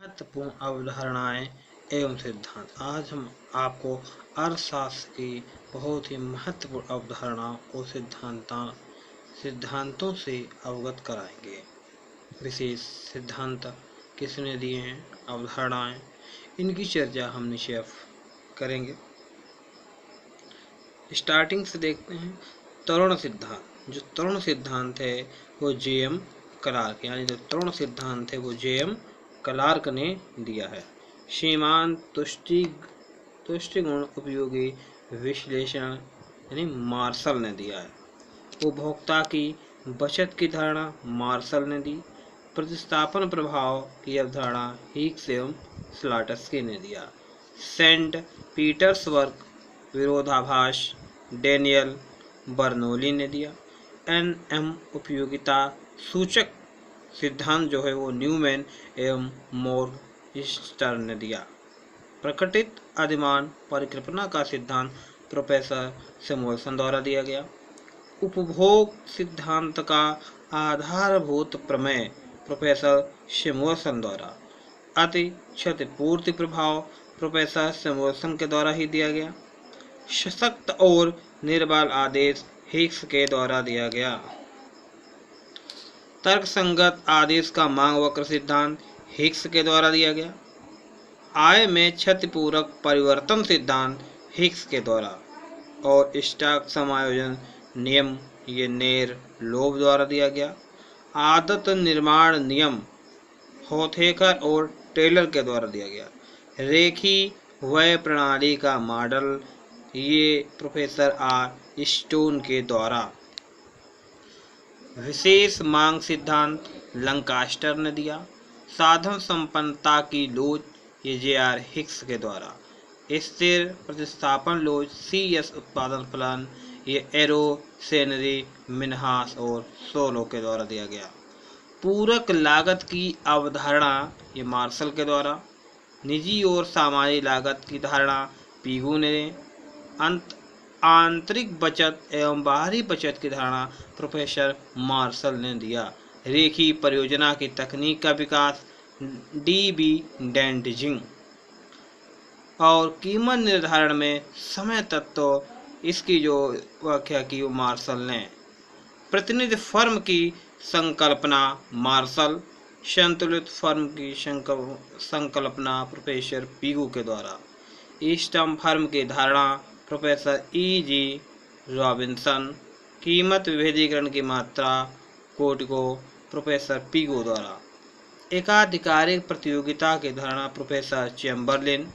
महत्वपूर्ण अवधारणाएं एवं सिद्धांत। आज हम आपको अर्थशास्त्र की बहुत ही महत्वपूर्ण अवधारणाओं और सिद्धांतों से अवगत कराएंगे। विशेष सिद्धांत किसने दिए हैं, अवधारणाएं, इनकी चर्चा हम नीचे करेंगे। स्टार्टिंग से देखते हैं तरुण सिद्धांत। जो तरुण सिद्धांत है वो जे.एम. क्लार्क, यानी जो तरुण सिद्धांत है वो जे.एम. क्लार्क ने दिया है। सीमांत तुष्टिगुण उपयोगी विश्लेषण यानी मार्शल ने दिया है। उपभोक्ता की बचत की धारणा मार्शल ने दी। प्रतिस्थापन प्रभाव की अवधारणा हिग्स एवं स्लॉट्सकी ने दिया। सेंट पीटर्सबर्ग विरोधाभास डेनियल बर्नौली ने दिया। एन.एम. उपयोगिता सूचक सिद्धांत जो है वो न्यूमैन एवं मोरस्टर ने दिया। प्रकटित अधिमान परिकल्पना का सिद्धांत प्रोफेसर सैमुअल्सन द्वारा दिया गया। उपभोग सिद्धांत का आधारभूत प्रमेय प्रोफेसर सैमुअल्सन द्वारा। अति क्षतिपूर्ति प्रभाव प्रोफेसर सैमुअल्सन के द्वारा ही दिया गया। सशक्त और निर्बल आदेश हिग्स के द्वारा दिया गया। तर्कसंगत आदेश का मांग वक्र सिद्धांत हिग्स के द्वारा दिया गया। आय में क्षतिपूरक परिवर्तन सिद्धांत हिग्स के द्वारा। और स्टॉक समायोजन नियम ये नेर लोब द्वारा दिया गया। आदत निर्माण नियम होथेकर और टेलर के द्वारा दिया गया। रेखी व्यय प्रणाली का मॉडल ये प्रोफेसर आर स्टोन के द्वारा। विशेष मांग सिद्धांत लंकास्टर ने दिया। साधन संपन्नता की लोच ये जे.आर. हिग्स के द्वारा। स्थिर प्रतिस्थापन लोच सी.एस. उत्पादन फलन ये एरोसेनरी मिन्हास और सोलो के द्वारा दिया गया। पूरक लागत की अवधारणा ये मार्शल के द्वारा। निजी और सामाजिक लागत की धारणा पीगू ने। आंतरिक बचत एवं बाहरी बचत की धारणा प्रोफेसर मार्शल ने दिया। रेखी परियोजना की तकनीक का विकास डी.बी. डेंटजिंग। और कीमत निर्धारण में समय तत्व इसकी जो व्याख्या की वो मार्शल ने। प्रतिनिधि फर्म की संकल्पना मार्शल। संतुलित फर्म की संकल्पना प्रोफेसर पीगू के द्वारा। ईस्टर्न फर्म की धारणा प्रोफेसर ई.जी. रॉबिन्सन। कीमत विभेदीकरण की मात्रा कोटिको प्रोफेसर पीगू द्वारा। एकाधिकारिक प्रतियोगिता की धारणा प्रोफेसर चैम्बरलिन।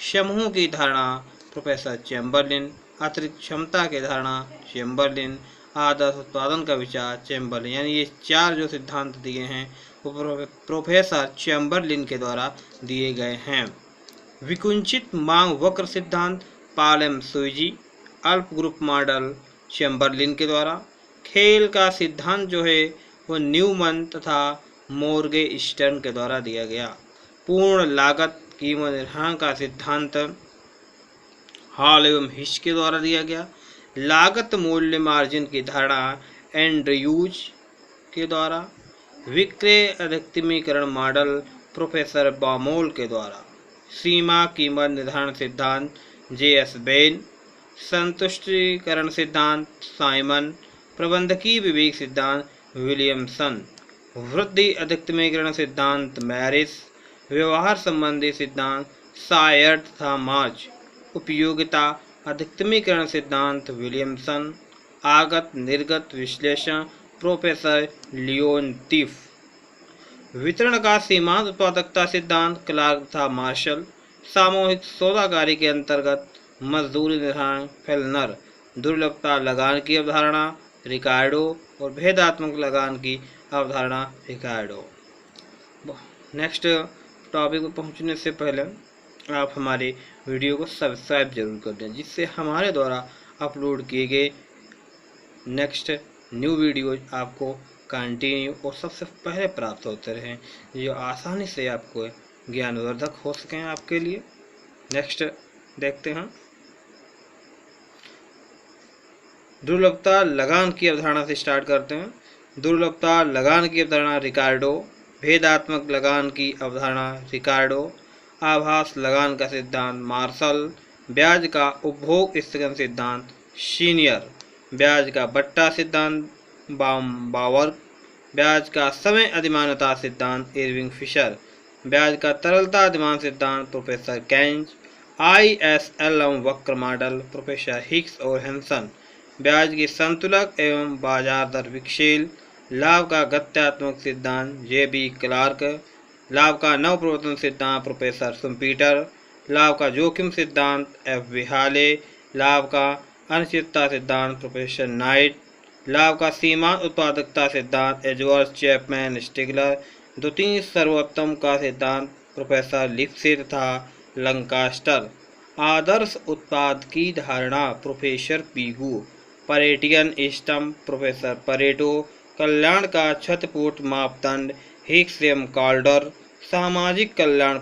समूह की धारणा प्रोफेसर चैम्बरलिन। अतिरिक्त क्षमता की धारणा चैम्बरलिन। आदर्श उत्पादन का विचार चैम्बरलिन। यानी ये चार जो सिद्धांत दिए हैं वो प्रोफेसर चैम्बरलिन के द्वारा दिए गए हैं। विकुंचित मांग वक्र सिद्धांत पालेम सुइजी। अल्प ग्रुप मॉडल चैम्बरलिन के द्वारा। खेल का सिद्धांत जो है वो न्यूमन तथा मोर्गे स्टर्न के द्वारा दिया गया। पूर्ण लागत कीमत निर्धारण का सिद्धांत हॉल एवं हिच के द्वारा दिया गया। लागत मूल्य मार्जिन की धारणा एंड्रयूज के द्वारा। विक्रय अधिकतमीकरण मॉडल प्रोफेसर बामोल के द्वारा। सीमा कीमत निर्धारण सिद्धांत जे.एस. बेन। संतुष्टिकरण सिद्धांत साइमन। प्रबंधकीय विवेक सिद्धांत विलियमसन। वृद्धि अधिकतमीकरण सिद्धांत मैरिस। व्यवहार संबंधी सिद्धांत सायर्ड तथा मार्च। उपयोगिता अधिकतमीकरण सिद्धांत विलियमसन। आगत निर्गत विश्लेषण प्रोफेसर लियोनतीफ। वितरण का सीमांत उत्पादकता सिद्धांत क्लार्क तथा मार्शल। सामूहिक सौदाकारी के अंतर्गत मजदूरी निर्धारण फेलनर। दुर्लभता लगान की अवधारणा रिकार्डो और भेदात्मक लगान की अवधारणा रिकार्डो। नेक्स्ट टॉपिक पर पहुंचने से पहले आप हमारे वीडियो को सब्सक्राइब जरूर कर दें, जिससे हमारे द्वारा अपलोड किए गए नेक्स्ट न्यू वीडियो आपको कंटिन्यू और सबसे पहले प्राप्त होते रहें, जो आसानी से आपको ज्ञानवर्धक हो सकें आपके लिए। नेक्स्ट देखते हैं दुर्लभता लगान की अवधारणा से स्टार्ट करते हैं। दुर्लभता लगान की अवधारणा रिकार्डो भेदात्मक लगान की अवधारणा रिकार्डो, आभास लगान का सिद्धांत मार्शल, ब्याज का उपभोग स्थगन सिद्धांत सीनियर, ब्याज का बट्टा सिद्धांत बावर्क, ब्याज का समय अधिमानता सिद्धांत इरविंग फिशर, ब्याज का तरलता अधिमान सिद्धांत प्रोफेसर केंज, ISLM वक्र मॉडल प्रोफेसर हिक्स और हेंसन, ब्याज की संतुलक एवं बाजार दर विक्षेल, लाभ का गत्यात्मक सिद्धांत JB क्लार्क, लाभ का नवप्रवर्तन सिद्धांत प्रोफेसर सुम्पीटर, लाभ का जोखिम सिद्धांत FB हाले, लाभ का अनिश्चितता सिद्धांत प्रोफेसर नाइट, लाभ का सीमांत उत्पादकता सिद्धांत एजवर्थ चैपमैन स्टिगलर, द्वितीय सर्वोत्तम का सिद्धांत प्रोफेसर लिप्से तथा लंकास्टर, आदर्श उत्पाद की धारणा प्रोफेसर पीगू, परेटियन स्तंभ प्रोफेसर परेटो, कल्याण का क्षतिपूर्ति मापदंड हिक्स एवं कॉल्डर, सामाजिक कल्याण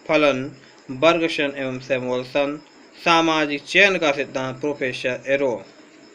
फलन बर्गसन एवं सैमुअल्सन, सामाजिक चयन का सिद्धांत प्रोफेसर एरो।